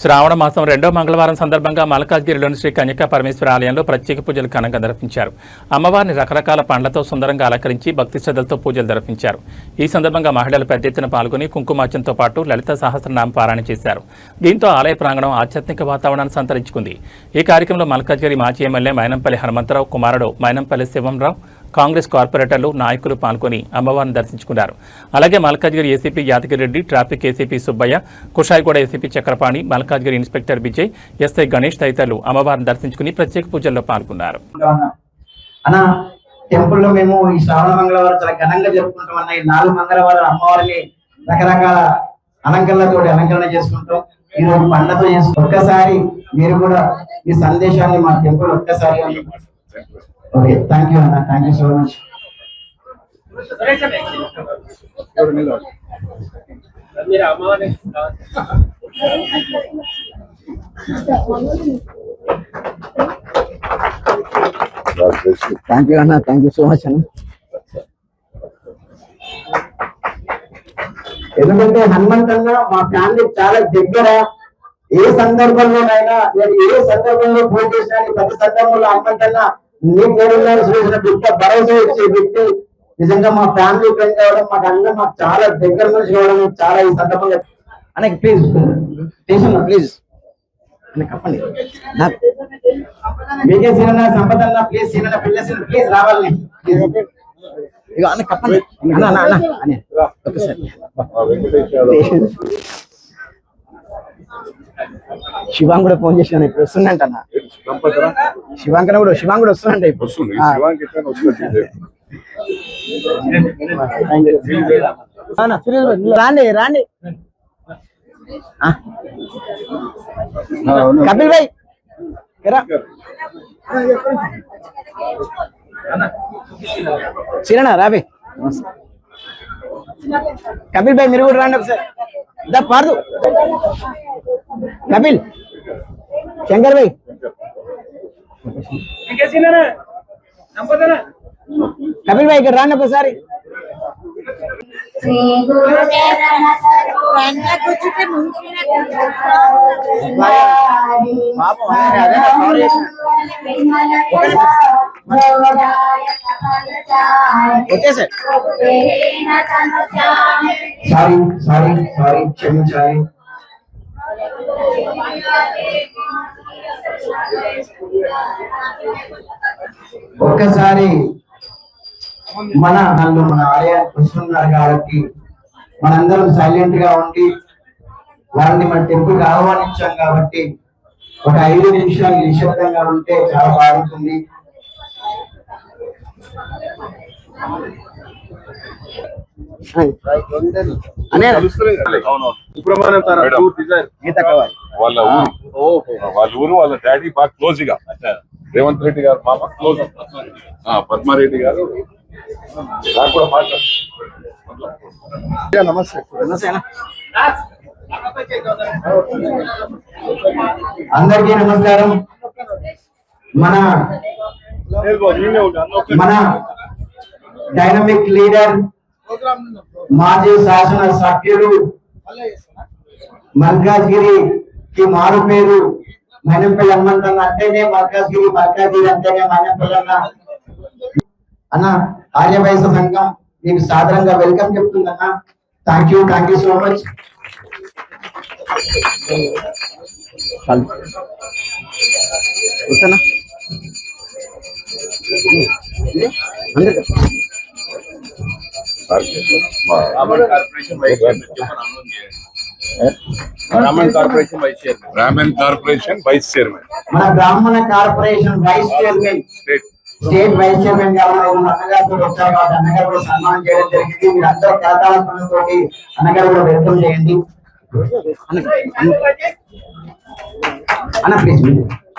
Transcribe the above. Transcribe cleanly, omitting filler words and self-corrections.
శ్రావణ మాసం రెండో మంగళవారం సందర్భంగా మల్కాజ్గిరిలోని శ్రీ కన్యకా పరమేశ్వర ఆలయంలో ప్రత్యేక పూజలు ఘనంగా నిర్వహించారు. అమ్మవారిని రకరకాల పండ్లతో సుందరంగా అలంకరించి భక్తి శ్రద్ధలతో పూజలు నిర్వహించారు. ఈ సందర్భంగా మహిళలు పెద్ద ఎత్తున పాల్గొని కుంకుమార్చనతో పాటు లలిత సహస్రనామ పారాయణ చేశారు. దీంతో ఆలయ ప్రాంగణం ఆధ్యాత్మిక వాతావరణాన్ని సంతరించుకుంది. ఈ కార్యక్రమంలో మల్కాజ్గిరి మాజీ ఎమ్మెల్యే మైనంపల్లి హనుమంతరావు కుమారుడు మైనంపల్లి శివంరావు, కాంగ్రెస్ కార్పొరేటర్లు, నాయకులు పాల్గొని అమ్మవారిని దర్శించుకున్నారు. అలాగే Malkajgiri ACP Yadagiri Reddy, traffic ACP Subbaiah, Kushaiguda ACP Chakrapani, Malkajgiri inspector Vijay, SI Ganesh తదితరులు అమ్మవారిని దర్శించుకుని ప్రత్యేక పూజల్లో పాల్గొన్నారు. టెంపుల్లో మేము ఈ శ్రావణ మంగళవారం చాలా ఘనంగా జరుపుకుంటాం అన్న. ఈ 4 మంగళవారాలు అమ్మవారిని రకరకాల అలంకరణ చేసుకుంటాం. ఈ రోజు పండ్లతో చేసుకుంటాం. ఒక్కసారి మీరు కూడా ఈ సందేశాన్ని మా టెంపుల్ ఒక్కసారి ఓకే, థ్యాంక్ యూ అన్న, thank you so much. Thank you అన్న, థ్యాంక్ యూ సో మచ్ అన్న. ఎందుకంటే హనుమంతన్న మా ఫ్యామిలీ చాలా దగ్గర. ఏ సందర్భంలోనైనా నేను ఏ సందర్భంలో ఫోన్ చేసినా ప్రతి సందర్భంలో హనుమంతన్న నీకు చూసిన బిడ్డ భరోసా ఇచ్చే వ్యక్తి. నిజంగా మా ఫ్యామిలీ ఫ్రెండ్ కావడం, మాకు అన్న మాకు చాలా దగ్గర నుంచి కావడం చాలా ఈ సందర్భంగా అన్నకి ప్లీజ్ ప్లీజ్ చెప్పండి. మీకే సీనన్న సంపదన్న ప్లీజ్, సీనన్న పిల్ల సీన ప్లీజ్ రావాలని ఇక అన్న చెప్పండి. శివాంగ్ కూడా ఫోన్ చేసిన ఇప్పుడు వస్తుందంట అన్న. శివాంకన కూడా వస్తుందంట ఇప్పుడు. రాండి రాండి కపిల్ భాయ్ సిరనా రాబే. కపిల్ భాయ్ మీరు కూడా రాండి ఒకసారి. పార్దు కపిల్, శంకర్ భాయ్, కపిల్ భాయ్ ఇక్కడ రాండి ఒకసారి. సారీ క్షమించాలి. ఒక్కసారి మన ఆలయానికి వస్తున్నారు కాబట్టి మనందరం సైలెంట్ గా ఉండి వారిని మన టెంపుల్కి ఆహ్వానించాం కాబట్టి ఒక 5 నిమిషాలు నిశ్శబ్దంగా ఉంటే చాలా బాగుంటుంది. వాళ్ళ ఊరు వాళ్ళ డాడీ బాగా క్లోజ్ గా రేవంత్ రెడ్డి గారు మామ క్లోజ్, పద్మారెడ్డి గారు నాకు కూడా మాట్లాడు. నమస్తే అందరికీ నమస్కారం. మన డైనమిక్ లీడర్, మాజీ శాసన సభ్యులు, మల్కాజ్గిరికి మారు పేరు మైనంపల్లి హనుమంతన్న అంటేనే మల్కాజ్గిరి అంటేనే మైనంపల్లి అన్న. ఆర్యవైశ్య సంఘం మీకు సాధారణంగా వెల్కమ్ చెప్తుందన్న. Thank you so much. Brahmin corporation vice chairman, మన బ్రాహ్మణ corporation vice chairman, state vice chairman గా అన్నగారు వచ్చారు కాబట్టి అన్నగారు కూడా సన్మానం చేయడం జరిగింది. మీరు అందరూ కళాకారులతోటి అన్నగారు కూడా వెల్కమ్ చేయండి అన్న ప్లీజ్.